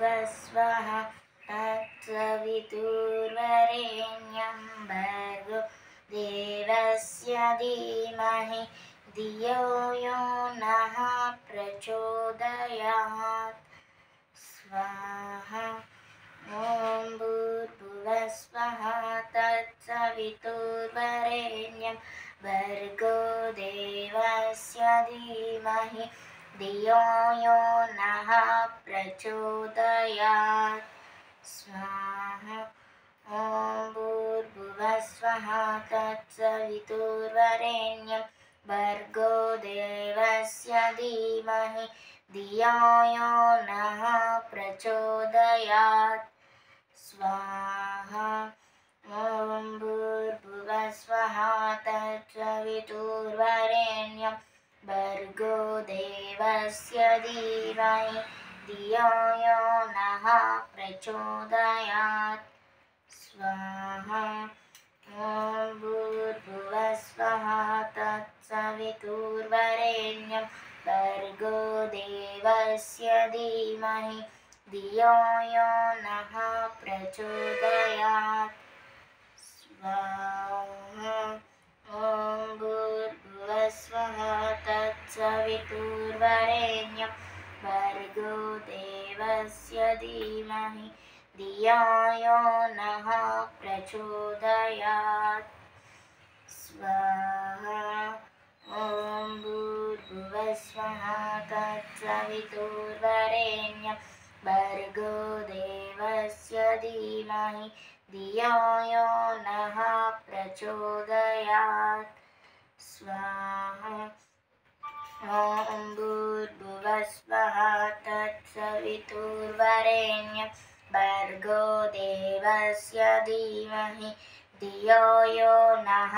भूर्भुवस्वः तत्सवितुर्वरेण्यं भर्गो देवस्य धीमहि धियो यो नः प्रचोदयात् स्वाहा। ॐ भूर्भुवस्वः तत्सवितुर्वरेण्यं भर्गो देवस्य धीमहि धियो यो नः प्रचोदयात् स्वाहा। ॐ भूर्भुवस्वः तत्सवितुर्वरेण्यं भर्गो देवस्य धीमहि धियो यो नः प्रचोदयात् स्वाहा। ॐ भूर्भुवस्वः तत्सवितुर्वरेण्यं भर्गो देवस्य धीमहि धियो यो नः प्रचोदयात् स्वाहा। ॐ भूर्भुवस्वः तत्सवितुर्वरेण्यं भर्गो देवस्य धीमहि धियो यो नः प्रचोदयात् स्वाहा। ॐ भूर्भुवस्वः तत्सवितुर्वरेण्यं भर्गो देवस्य धीमहि धियो यो नः प्रचोदयात् स्वाहा। ॐ भूर्भुवस्वः तत्सवितुर्वरेण्यं भर्गो देवस्य धीमहि धियो यो नः प्रचोदयात् स्वाहा। ॐ भूर्भुवस्वः तत्सवितुर्वरेण्यं भर्गो देवस्य धीमहि धियो यो नः